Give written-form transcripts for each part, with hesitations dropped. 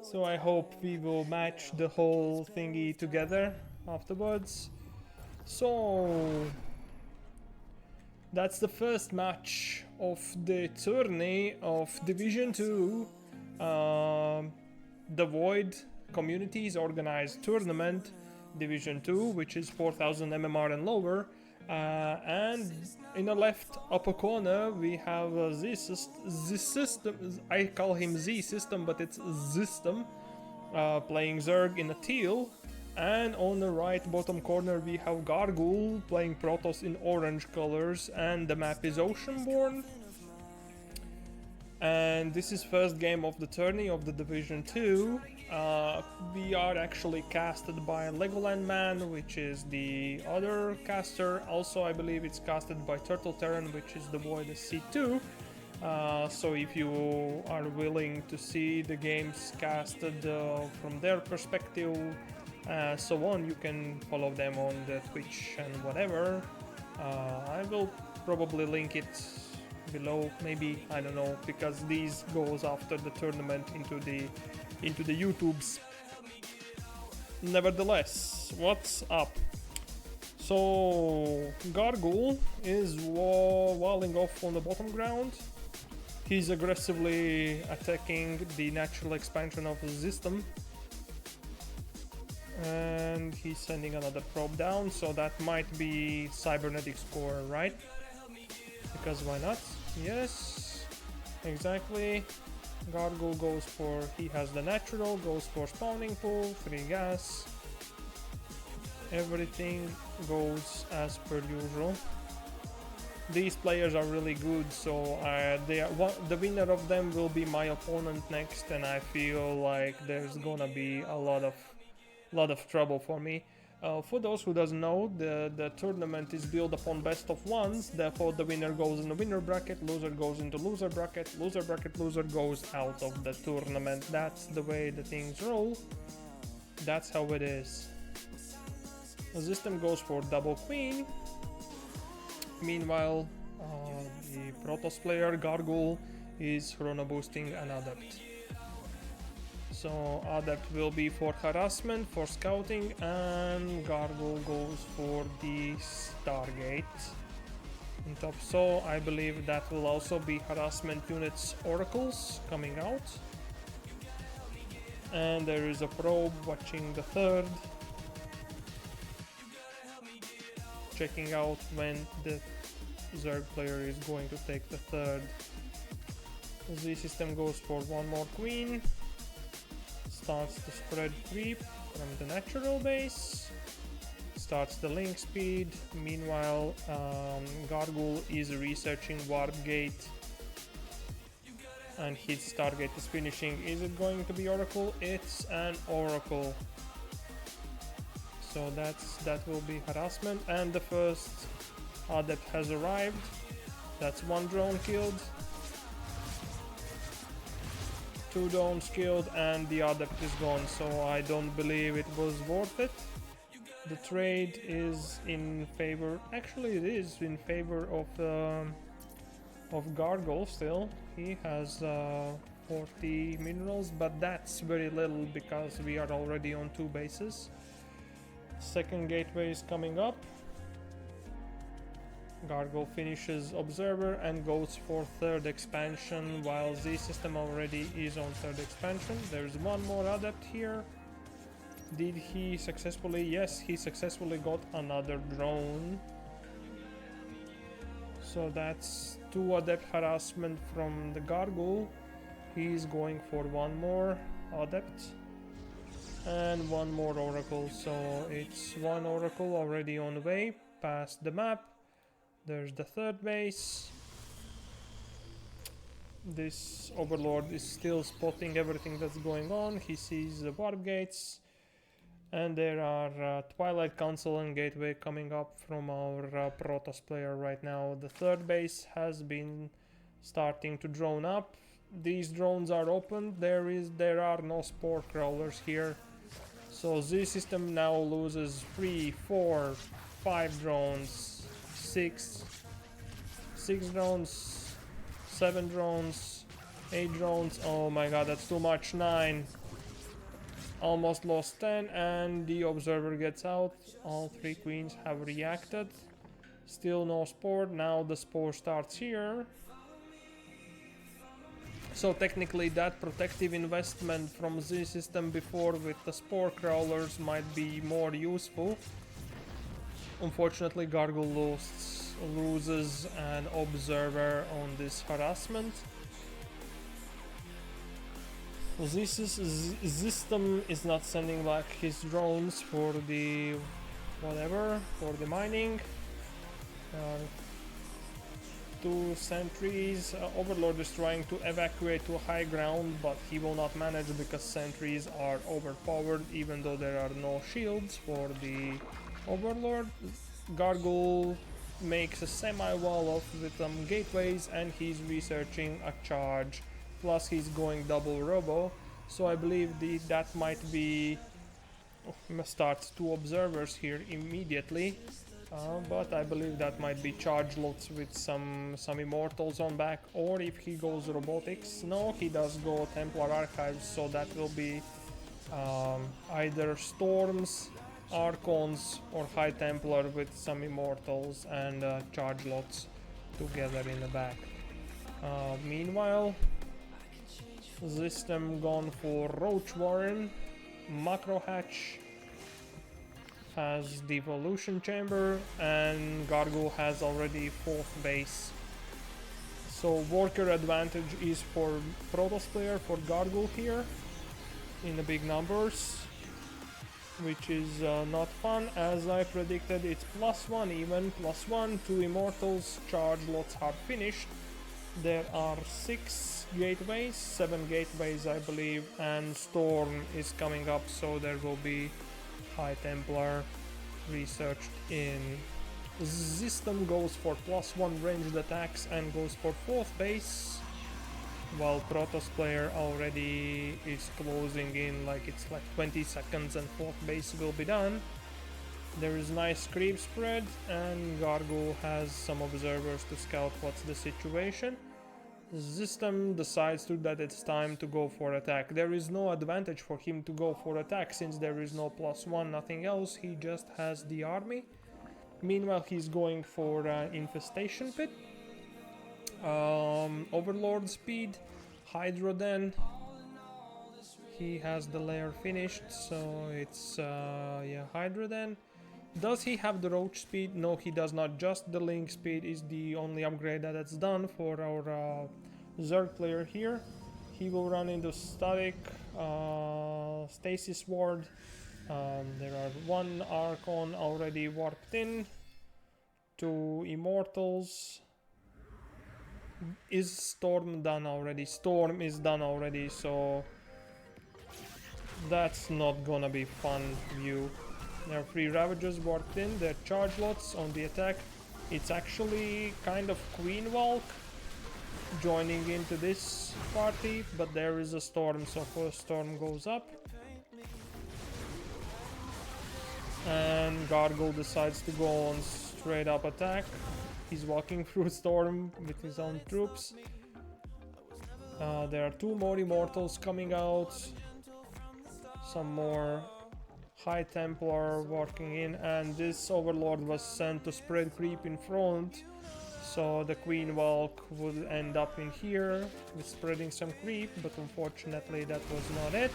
So I hope we will match the whole thingy together afterwards. So that's the first match of the tourney of Division 2. DeVoid Communities organized tournament Division 2, which is 4000 MMR and lower. And in the left upper corner we have Zystem. I call him Zystem, but it's Zystem, playing Zerg in a teal. And on the right bottom corner we have GarGoul playing Protoss in orange colors, and the map is Oceanborn. And this is first game of the tourney of the Division 2. We are actually casted by Legoland Man, which is the other caster. Also, I believe it's casted by Turtle Terran, which is DeVoid C2. So if you are willing to see the games casted from their perspective, so on, you can follow them on the Twitch and whatever. I will probably link it below, maybe, I don't know, because these goes after the tournament into the YouTubes. Nevertheless, what's up? So GarGoul is walling off on the bottom ground. He's aggressively attacking the natural expansion of the Zystem, and he's sending another probe down, so that might be cybernetic score, right? Because why not? Yes, exactly. GarGoul goes for, he has the natural, goes for spawning pool, free gas. Everything goes as per usual. These players are really good, so the winner of them will be my opponent next, and I feel like there's gonna be a lot of trouble for me. For those who doesn't know, the tournament is built upon best of ones, therefore the winner goes in the winner bracket, loser goes into loser bracket, loser goes out of the tournament. That's the way the things roll. That's how it is. The system goes for double queen. Meanwhile, the Protoss player GarGoul is chrono boosting an adept. So adept will be for harassment, for scouting, and GarGoul goes for the Stargate on top. So I believe that will also be harassment units oracles coming out. And there is a probe watching the third, checking out when the Zerg player is going to take the third. The system goes for one more queen. Starts to spread creep from the natural base, starts the link speed. Meanwhile, GarGoul is researching warp gate, and his Stargate is finishing. Is it going to be oracle? It's an oracle. So that will be harassment, and the first adept has arrived. That's one drone killed. 2 drones killed, and the adept is gone, so I don't believe it was worth it. The trade is in favor, actually it is in favor of GarGoul still. He has 40 minerals, but that's very little because we are already on 2 bases. Second gateway is coming up. GarGoul finishes Observer and goes for third expansion, while Z-System already is on third expansion. There's one more adept here. Did he successfully? Yes, he successfully got another drone. So that's 2 adept harassment from the GarGoul. He's going for one more adept and one more oracle. So it's 1 oracle already on the way past the map. There's the third base. This overlord is still spotting everything that's going on. He sees the warp gates, and there are Twilight Council and Gateway coming up from our Protoss player right now. The third base has been starting to drone up. These drones are open. There are no spore crawlers here. So Z-System now loses 3, 4, 5 drones. 6 drones, 7 drones, 8 drones. Oh my god, that's too much. 9. Almost lost 10, and the observer gets out. All 3 queens have reacted. Still no spore. Now the spore starts here. So technically that protective investment from the system before with the spore crawlers might be more useful. Unfortunately, GarGoul loses an observer on this harassment. Zystem is not sending back his drones for the for the mining. 2 sentries. Overlord is trying to evacuate to high ground, but he will not manage because sentries are overpowered, even though there are no shields for the Overlord. GarGoul makes a semi-wall off with some gateways, and he's researching a charge. Plus he's going double robo, so I believe that might be... starts 2 observers here immediately. But I believe that might be charge lots with some immortals on back, or if he goes robotics. No, he does go Templar Archives, so that will be either Storms, Archons, or High Templar with some immortals and charge lots together in the back. Meanwhile, Zystem gone for Roach Warren. Macro Hatch has Devolution Chamber, and GarGoul has already 4th base. So worker advantage is for Protoss player for GarGoul here in the big numbers, which is not fun. As I predicted, it's +1 even, +1, 2 immortals, charge lots are finished. There are 6 gateways, 7 gateways I believe, and Storm is coming up, so there will be High Templar researched in. Zystem goes for +1 ranged attacks and goes for 4th base, while Protoss player already is closing in, like it's like 20 seconds and 4th base will be done. There is nice creep spread, and GarGoul has some observers to scout what's the situation. Zystem decides that it's time to go for attack. There is no advantage for him to go for attack since there is no +1, nothing else. He just has the army. Meanwhile, he's going for Infestation Pit. Overlord speed, Hydroden. He has the layer finished, so it's yeah, Hydroden. Does he have the Roach speed? No, he does not. Just the Link speed is the only upgrade that's done for our Zerg player here. He will run into Static Stasis Ward. There are 1 Archon already warped in. 2 Immortals. Is Storm done already? Storm is done already, so that's not gonna be fun view. There are 3 Ravagers warped in, they're charge lots on the attack. It's actually kind of Queen Walk joining into this party, but there is a Storm, so first Storm goes up. And GarGoul decides to go on straight up attack. He's walking through Storm with his own troops. There are 2 more Immortals coming out. Some more High Templar walking in, and this Overlord was sent to spread creep in front, so the Queen Walk would end up in here with spreading some creep, but unfortunately that was not it.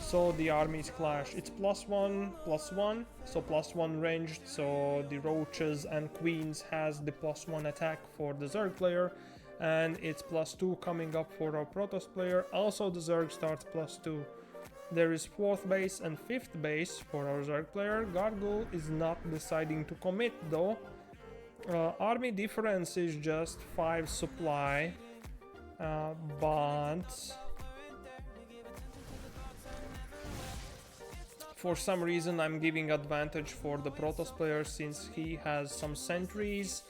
So the armies clash. It's +1, +1, so +1 ranged, so the Roaches and Queens has the +1 attack for the Zerg player, and it's +2 coming up for our Protoss player. Also the Zerg starts +2. There is 4th base and 5th base for our Zerg player. GarGoul is not deciding to commit though. Army difference is just 5 supply, but for some reason I'm giving advantage for the Protoss player since he has some sentries,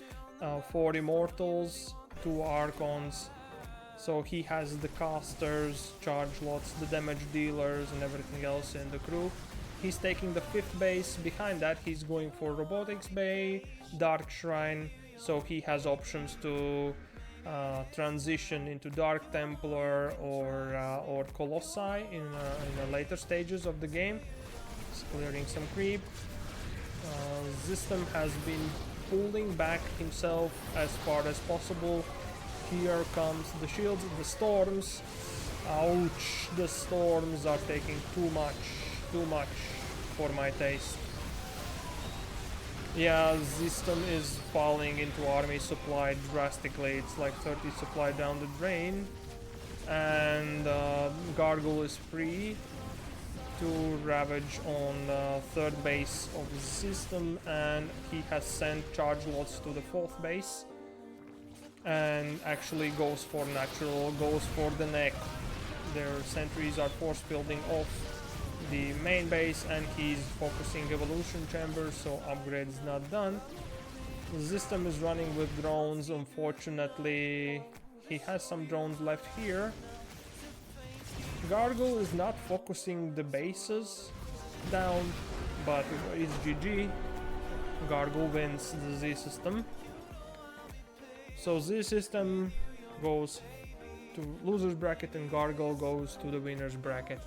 4 Immortals, 2 Archons. So he has the casters, charge lots, the damage dealers and everything else in the crew. He's taking the 5th base. Behind that he's going for Robotics Bay, Dark Shrine, so he has options to transition into Dark Templar or Colossi in the later stages of the game. It's clearing some creep. Zystem has been pulling back himself as far as possible. Here comes the shields, the storms. Ouch, the storms are taking too much for my taste. Yeah, Zystem is falling into army supply drastically. It's like 30 supply down the drain. And GarGoul is free to ravage on third base of the system, and he has sent charge lots to the fourth base and actually goes for natural, goes for the neck. Their sentries are force building off the main base, and he's focusing evolution chamber, so upgrade is not done. The system is running with drones. Unfortunately, he has some drones left here. GarGoul is not focusing the bases down, but it's GG. GarGoul wins the Z system. So Z system goes to loser's bracket and GarGoul goes to the winner's bracket.